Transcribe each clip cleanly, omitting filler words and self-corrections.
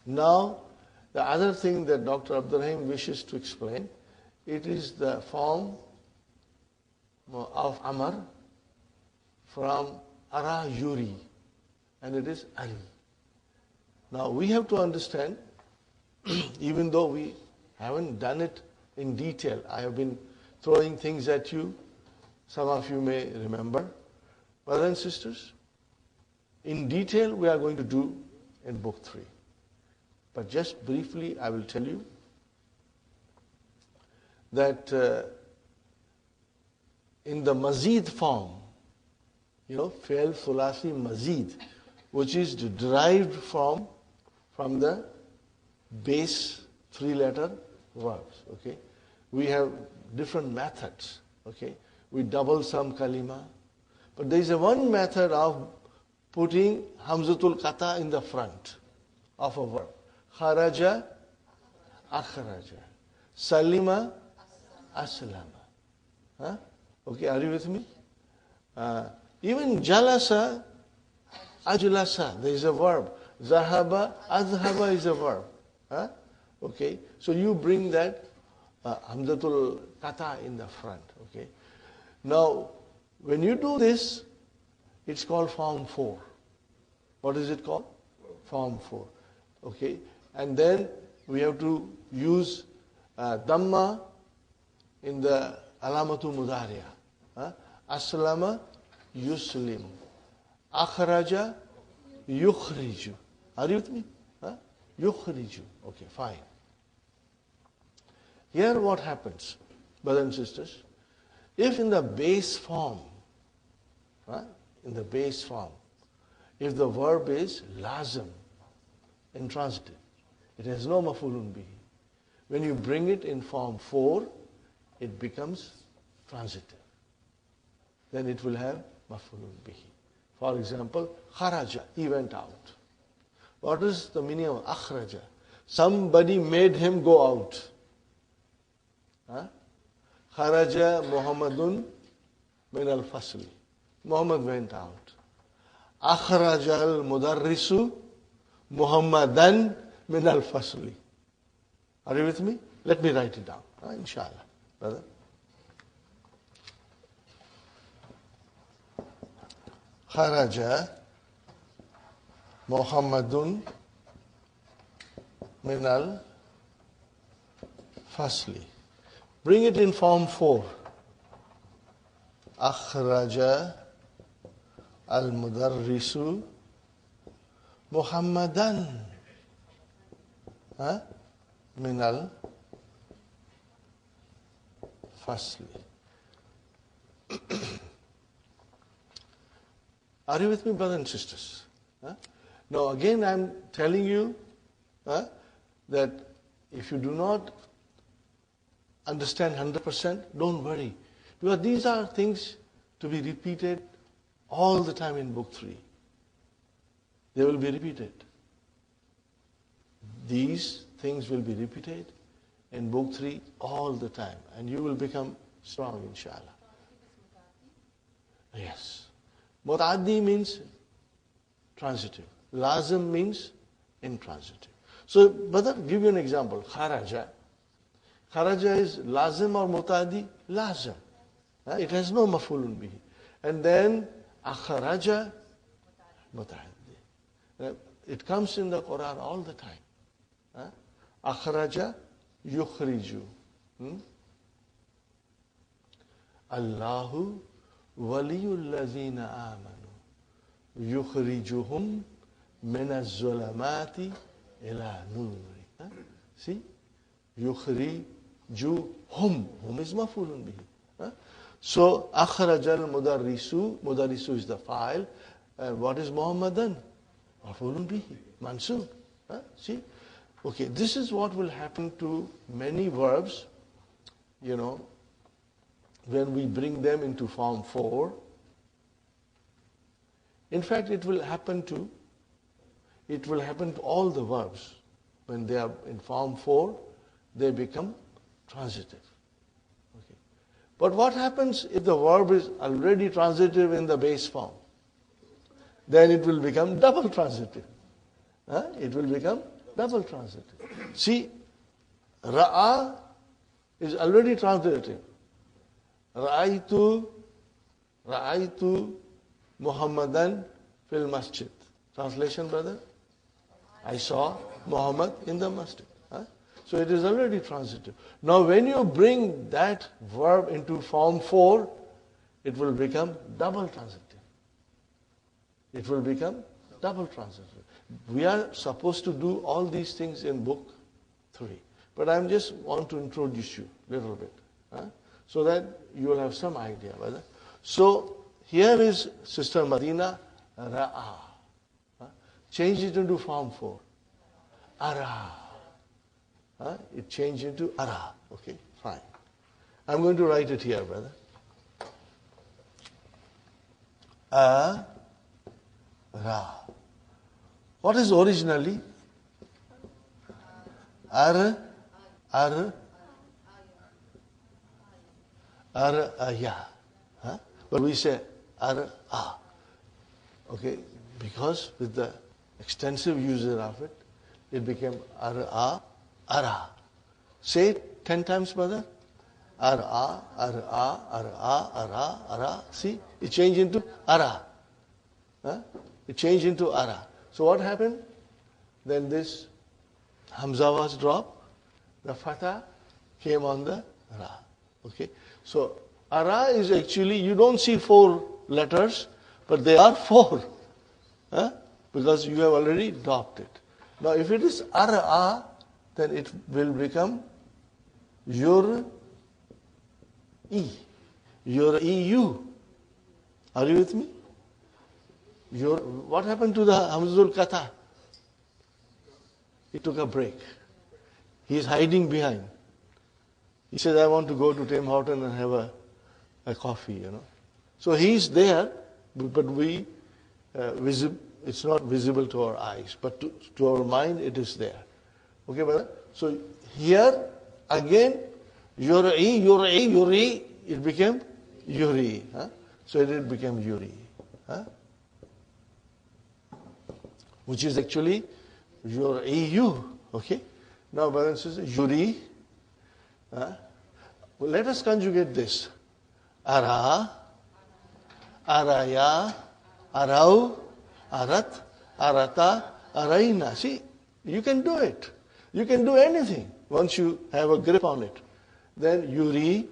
Now, the other thing that Dr. Abdurrahim wishes to explain, it is the form of Amr from Ara Yuri, and it is Ari. Now, we have to understand, even though we haven't done it in detail, I have been throwing things at you, some of you may remember. Brothers and sisters, in detail we are going to do in book 3. But just briefly I will tell you that in the Mazid form, Fi3l Thulasi Mazid, which is derived from the base 3-letter verbs. Okay, we have different methods. Okay, we double some kalima, but there is one method of putting Hamzatul Qata in the front of a verb. Kharaja, akhraja. Salima, aslama. Huh? Okay, are you with me? Even jalasa, ajlasa, there is a verb. Zahaba, azhaba is a verb. Huh? Okay, so you bring that Hamzatul Qata in the front. Okay. Now, when you do this, it's called form 4. What is it called? Form 4. Okay. And then we have to use Dhamma in the Alamatu Mudariya. Aslama, Yuslim. Akhraja, Yukhriju. Are you with me? Yukhriju. Okay, fine. Here what happens, brothers and sisters, if in the base form, if the verb is lazim, intransitive, it has no maf'ulun bihi. When you bring it in form 4, it becomes transitive. Then it will have maf'ulun bihi. For example, kharaja, he went out. What is the meaning of akhraja? Somebody made him go out. Kharaja Muhammadun min al-fasli. Muhammad went out. Akhraja al-mudarrisu Muhammadan min al-fasli. Are you with me? Let me write it down, inshallah, brother. Kharaja Muhammadun min al-fasli. Bring it in form 4. Akhraja al-mudarrisu Muhammadan min al-fasli. Are you with me, brothers and sisters? Now again I am telling you that if you do not understand 100%, don't worry. Because these are things to be repeated all the time in book 3. They will be repeated. These things will be repeated in book 3 all the time. And you will become strong, inshallah. Yes. Muta'addi means transitive. Lazim means intransitive. So, brother, give you an example. Kharaja. Kharaja is lazim or muta'addi? Lazim. It has no maf'ulun bihi. And then akhraja, muta'addi. It comes in the Qur'an all the time. Akhraja, yukhriju. Allahu waliyul ladhina amanu. Yukhrijuhum min az-zulamati ila nuri. See? Yukhrijuhum. Hum is maf'ulun bihi. So, akhraja al-mudarrisu. Mudarrisu is the fa'il. What is Muhammadan? Maf'ulun bihi. Mansub. See? Okay, this is what will happen to many verbs, when we bring them into form 4. In fact, it will happen to all the verbs. When they are in form 4, they become transitive. Okay. But what happens if the verb is already transitive in the base form? Then it will become double transitive. It will become Double transitive. See, ra'a is already transitive. Ra'aytu Muhammadan fil masjid. Translation, brother? I saw Muhammad in the masjid. Huh? So it is already transitive. Now when you bring that verb into form 4, it will become double transitive. It will become double transitive. We are supposed to do all these things in book 3. But I just want to introduce you a little bit. So that you will have some idea. Brother. So here is Sister Madina, ra'a. Change it into form 4. Ara. It changed into ara. Okay, fine. I'm going to write it here, brother. Ra. What is originally? Ar, ya. But we say ar, a. Okay, because with the extensive usage of it, it became ar, a, ara. Say it 10 times, brother. Ar, a, ar, a, ar, a, ara, ara. See, it changed into ara. It changed into ara. So what happened? Then this hamza was dropped. The fatha came on the ra. Okay. So ara is actually, you don't see 4 letters, but they are 4. Because you have already dropped it. Now if it is ara, then it will become your e. Your eu. Are you with me? What happened to the Hamzul Katha? He took a break. He is hiding behind. He says, I want to go to Tim Horton and have a coffee, So he is there, but it's not visible to our eyes, but to our mind it is there. Okay, brother? So here, again, yuri, it became yuri. So it became yuri. Which is actually your EU. Okay? Now, brothers and sisters, yuri. Well, let us conjugate this. Ara, araya, arau, arat, arata, araina. See, you can do it. You can do anything once you have a grip on it. Then yuri,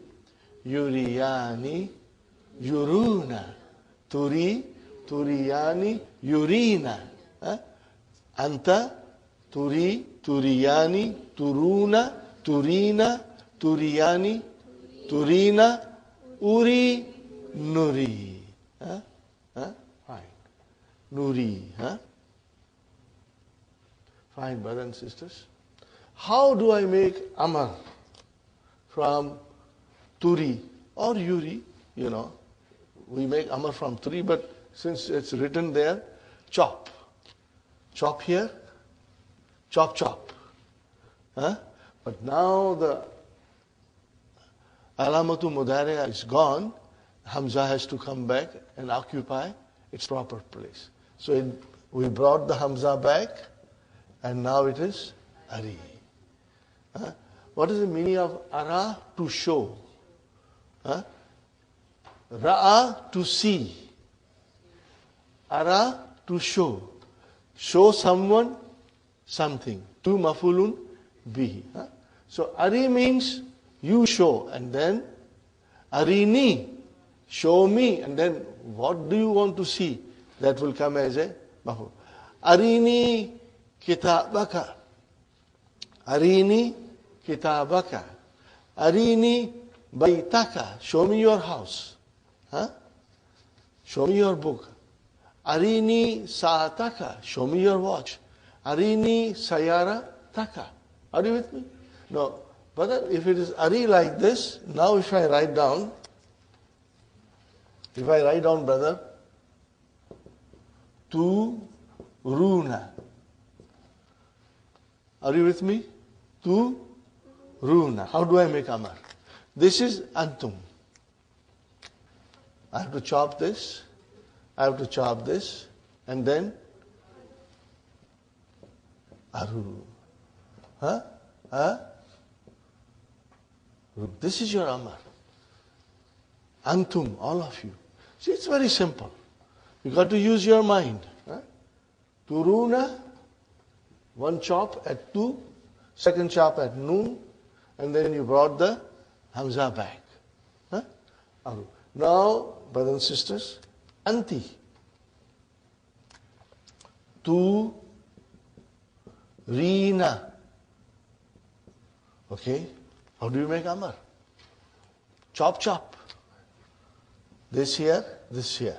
yuriyani, yuruna, turi, turiyani, yurina. Anta, turi, turiyani, turuna, turina, turiyani, turina, uri, nuri. Fine. Nuri. Fine, brothers and sisters. How do I make Amr from turi or yuri? We make Amr from turi, but since it's written there, chop. Chop here, chop, chop. But now the alamatu mudari'a is gone. Hamza has to come back and occupy its proper place. So we brought the Hamza back, and now it is ari. What is the meaning of ara? To show. Ra'a, to see. Ara, to show. Show someone something. Tu mafulun bihi. So ari means you show, and then arini, show me, and then what do you want to see? That will come as a maful. Arini kitabaka. Arini kitabaka. Arini baitaka. Show me your house. Show me your book. Arini saataka. Show me your watch. Arini sayara taka. Are you with me? No. But if it is ari like this, now if I write down, brother, tu runa. Are you with me? Tu runa. How do I make Amr? This is antum. I have to chop this. I have to chop this. And then Aru. Huh? Huh? This is your Amr. Antum, all of you. See, it's very simple. You got to use your mind. Huh? Turuna, one chop at two, second chop at noon, and then you brought the Hamza back. Huh? Aru. Now, brothers and sisters, Anti. Tu, Reena. Okay? How do you make Amr? Chop, chop. This here, this here.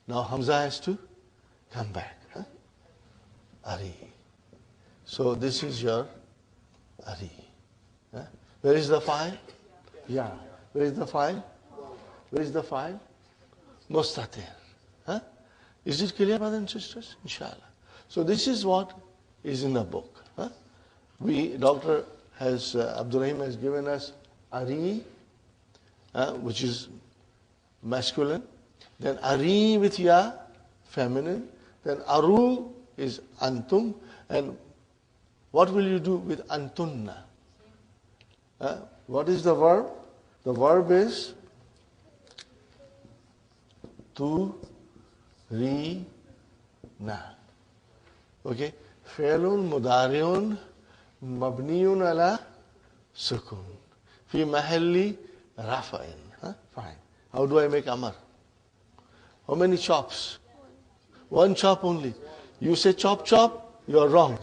Now Hamza has to come back. Huh? Ari. So this is your Ari. Huh? Where is the file? Yeah. Where is the file? Where is the file? Mustatir. Huh? Is it clear, brothers and sisters? Inshallah. So this is what is in the book. Huh? Dr. Abdurrahim has given us Ari, which is masculine. Then Ari with Ya, feminine. Then Aru is Antum. And what will you do with Antunna? What is the verb? The verb is Tu, Ri, Na. Okay? Fi'lun mudari'un mabniyun ala sukun. Fi mahalli rafa'in. Fine. How do I make Amr? How many chops? One chop only. You say chop chop, you are wrong.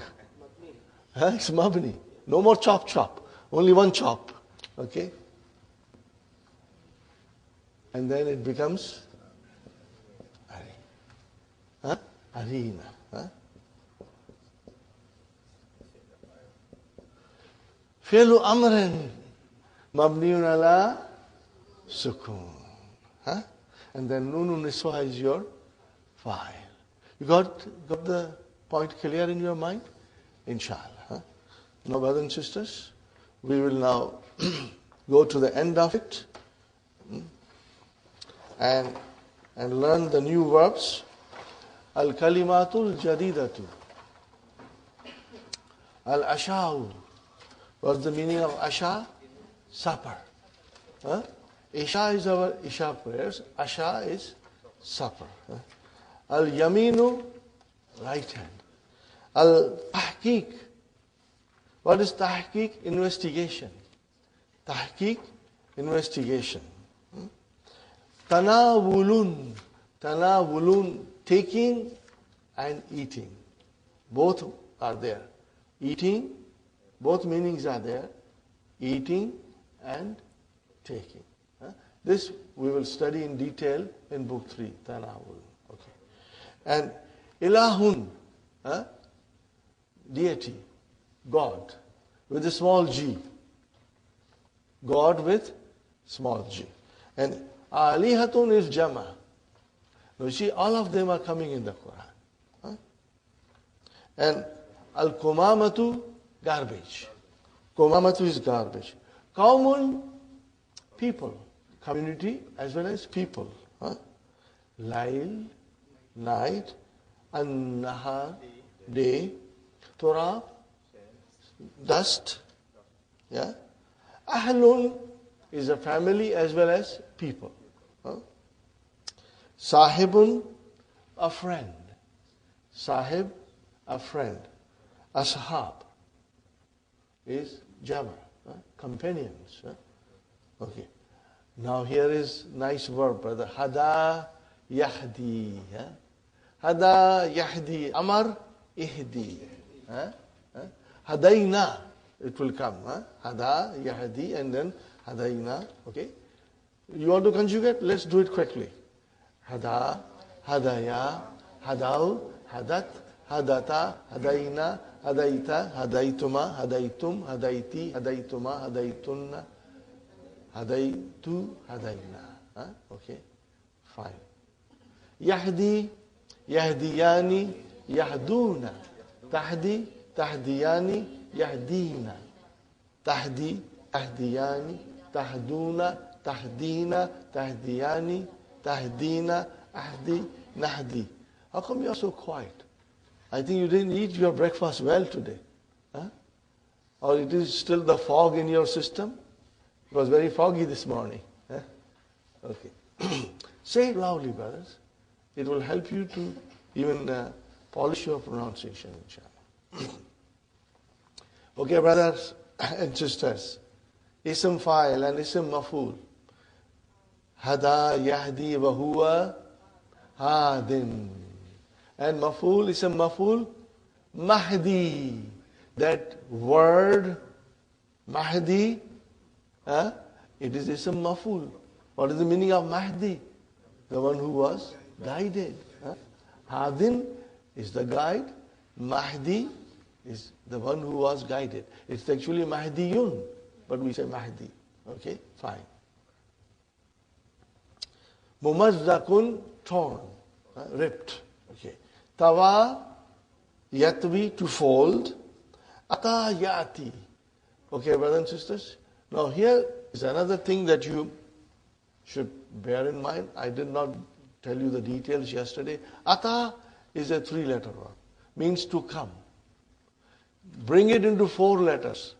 It's mabni. No more chop chop. Only one chop. Okay? And then it becomes Ari. Arina. Fi3l Amr mabniyun ala sukun. And then Nunu Niswa is your file. You got the point clear in your mind? Inshallah. Now, brothers and sisters, we will now go to the end of it and learn the new verbs. Al-kalimatul jadidatu. Al-asha'u. What's the meaning of asha? Supper. Isha is our Isha prayers. Asha is supper. Al-yaminu, right hand. Al-tahqiq. What is tahqiq? Investigation. Tahqiq, investigation. Tanawulun. Tanawulun, taking and eating. Both are there. Eating, both meanings are there. Eating and taking. This we will study in detail in book 3, Tanawul. Okay. And Ilahun, deity, God, with a small g. God with small g. And Alihatun is Jama. Now you see, all of them are coming in the Qur'an. And Al-Kumamatu, garbage. Kumamatu is garbage. Qawmun, people. Community as well as people. Lail, night. An-Nahar, day. Turab, dust. Yeah. Ahlun is a family as well as people. Sahibun, a friend. Sahib, a friend. Ashab is Jama, companions. Okay. Now here is nice verb, brother. Hada yahdi. Hada yahdi. Amar ihdi. Hadayna. It will come. Hada yahdi and then hadayna. Okay. You want to conjugate? Let's do it quickly. Hada, hadaya, hadau, hadat, hadata, hadayna, hadaita, hadaituma, hadaitum, hadaiti, hadaituma, hadaitunna. Hadaitu, hadayna. Okay, fine. Yahdi, yahdiyani, yahduna. Tahdi, tahdiyani, yahdina. Tahdi, tahdiyani, tahduna, tahdina, tahdiyani, tahdina, ahdi, nahdi. How come you are so quiet? I think you didn't eat your breakfast well today. Huh? Or it is still the fog in your system? It was very foggy this morning. Huh? Okay. Say it loudly, brothers. It will help you to even polish your pronunciation, inshallah. Okay, brothers and sisters. Ism fa'il and ism maf'ul. Hada yahdi wa huwa hadin. And maf'ul, ism maf'ul, mahdi. That word, mahdi, it is ism maf'ul. What is the meaning of mahdi? The one who was guided. Hadin is the guide. Mahdi is the one who was guided. It's actually Mahdiyun, but we say Mahdi. Okay, fine. Mumazzakun, torn, ripped. Okay. Tawa, yatwi, to fold. Ata yati. Okay, brothers and sisters. Now here is another thing that you should bear in mind. I did not tell you the details yesterday. Ata is a 3-letter word. Means to come. Bring it into 4 letters.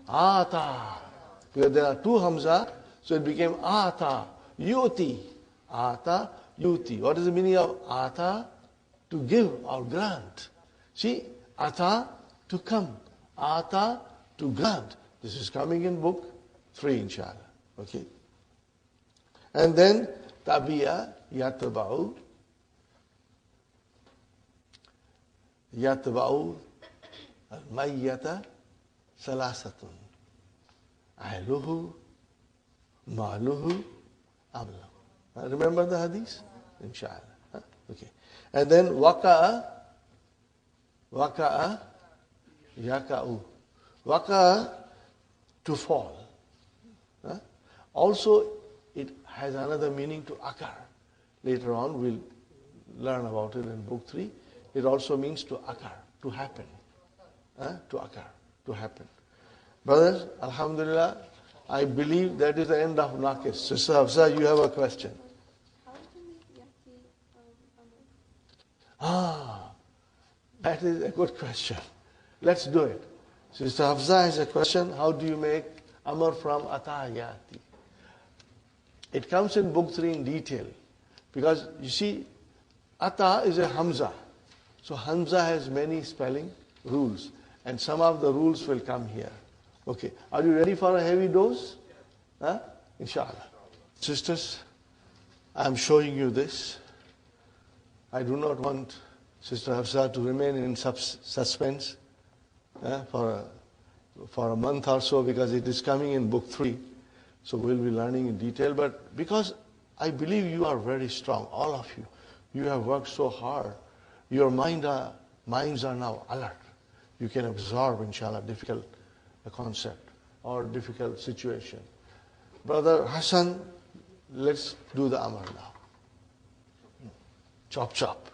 Ata. Because there are 2 hamza, so it became ata. Yuti. Ata, yuti. What is the meaning of ata? To give or grant. See, ata, to come. Ata, to grant. This is coming in book 3, inshallah. Okay. And then, tabi'a, yatba'u. Yatba'u al-mayyata salasatun. Ahluhu, ma'luhu, amlahu. Remember the hadith? Inshallah. Okay. And then waqa'a, yaka'u. Waqa'a, to fall. Also, it has another meaning to occur. Later on, we'll learn about it in book 3. It also means to occur, to happen. To occur, to happen. Brothers, alhamdulillah, I believe that is the end of NaaQis. Sister Hafsa, you have a question. How to make Amr? That is a good question. Let's do it. Sister Hafsa has a question. How do you make Amr from Ata Yati? It comes in book 3 in detail. Because you see, Ata is a Hamza. So Hamza has many spelling rules. And some of the rules will come here. Okay. Are you ready for a heavy dose? Inshallah. Sisters, I'm showing you this. I do not want Sister Hafsa to remain in suspense for a month or so, because it is coming in book 3. So we'll be learning in detail. But because I believe you are very strong, all of you. You have worked so hard. Your minds are now alert. You can absorb, inshallah, difficult concept or difficult situation. Brother Hassan, let's do the Amr now. Chop, chop.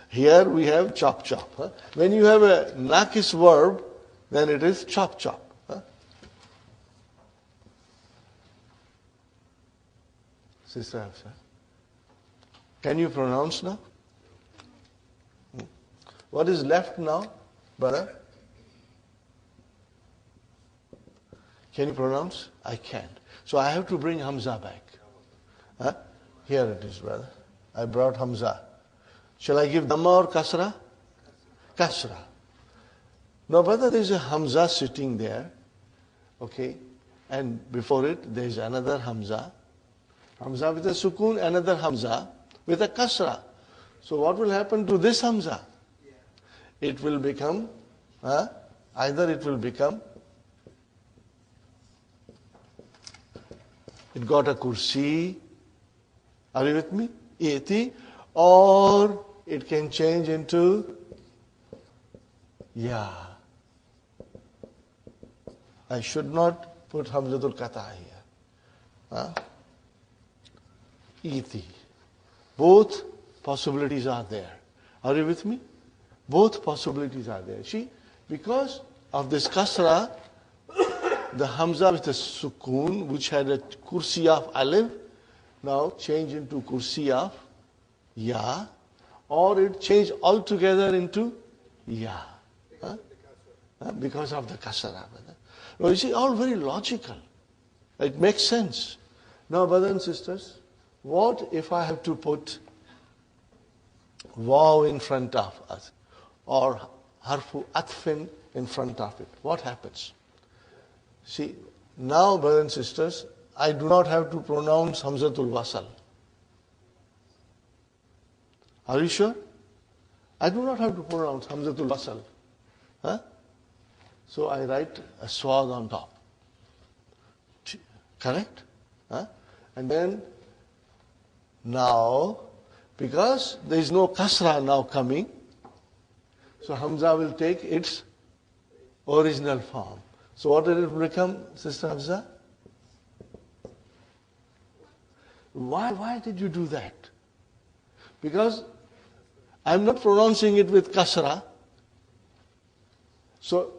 Here we have chop, chop. When you have a NaaQis verb, then it is chop, chop. Sister Hafsa, can you pronounce now? What is left now, brother? Can you pronounce? I can't. So I have to bring Hamza back. Here it is, brother. I brought Hamza. Shall I give Dhamma or Kasra? Kasra. Now, brother, there is a Hamza sitting there. Okay. And before it, there is another Hamza. Hamza with a sukoon, another Hamza with a Kasra. So what will happen to this Hamza? It will become, either it will become, it got a kursi, are you with me? Eti, or it can change into ya. I should not put Hamzatul Qata here. Eti. Both possibilities are there. Are you with me? Both possibilities are there. See, because of this kasra, the Hamza with the sukoon, which had a kursi of alif, now change into kursi of ya, or it changed altogether into ya. Huh? Because of the kasara. Well, you see, all very logical. It makes sense. Now, brothers and sisters, what if I have to put waw in front of us or harfu atfin in front of it? What happens? See, now, brothers and sisters, I do not have to pronounce hamzatul wasal. Are you sure? I do not have to pronounce hamzatul wasal. Huh? So I write a swad on top. Correct? Huh? And then now, because there is no kasra now coming, so hamza will take its original form. So what did it become, Sister Hamza? Why did you do that? Because I'm not pronouncing it with kasra, so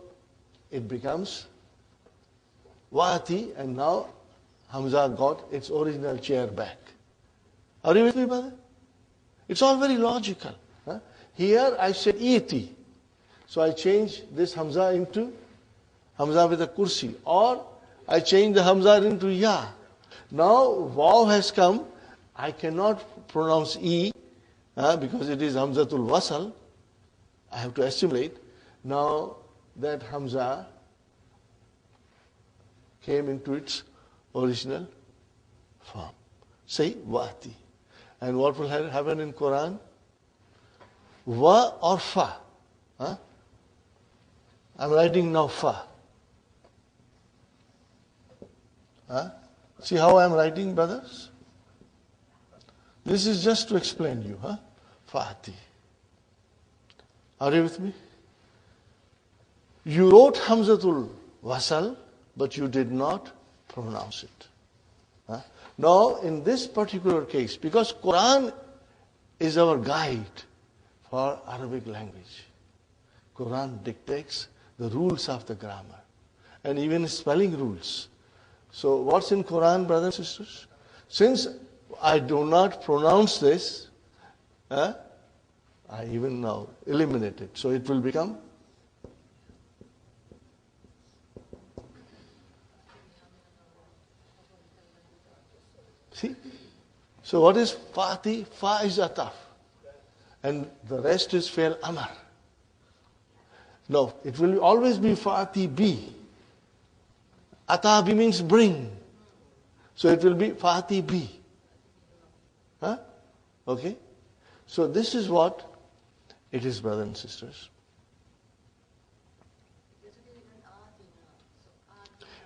it becomes wa'ati, and now Hamza got its original chair back. Are you with me, brother? It's all very logical. Huh? Here I said iti, so I change this Hamza into Hamza with a kursi, or I change the Hamza into ya. Now waw has come, I cannot pronounce e because it is Hamzatul wasal. I have to assimilate. Now that Hamza came into its original form. Say wa'ati. And what will happen in Qur'an? Wa or fa. Huh? I'm writing now fa. Huh? See how I'm writing, brothers? This is just to explain you. Huh? Fa'ati. Are you with me? You wrote Hamzatul wasal, but you did not pronounce it. Huh? Now, in this particular case, because Qur'an is our guide for Arabic language, Qur'an dictates the rules of the grammar and even spelling rules. So what's in Qur'an, brothers and sisters? Since I do not pronounce this, I even now eliminate it. So it will become see? So what is Fati? Fa is ataf. And the rest is Fi3l Amr. No, it will always be Fati bi. Ata bi means bring. So it will be Fati bi. Huh? Okay? So this is what it is, brothers and sisters.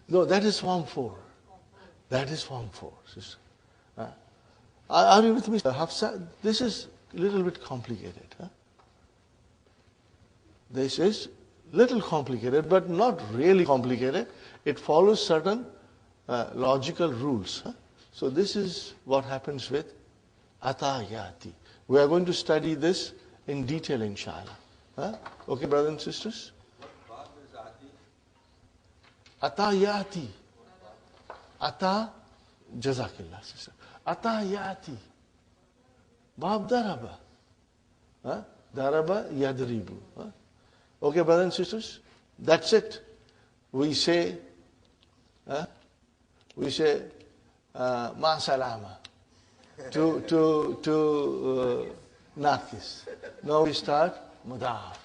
No, that is Form 4. That is Form 4, sister. Are you with me, Hafsa? This is a little bit complicated. Huh? This is little complicated, but not really complicated. It follows certain logical rules. Huh? So this is what happens with atayati. We are going to study this in detail, inshallah. Huh? Okay, brothers and sisters? Atayati. Ata, jazakillah, sister. Atayati. Bab daraba. Huh? Daraba yadribu. Huh? Okay, brothers and sisters? That's it. We say ma salama to NaaQis. Now we start Mudaf.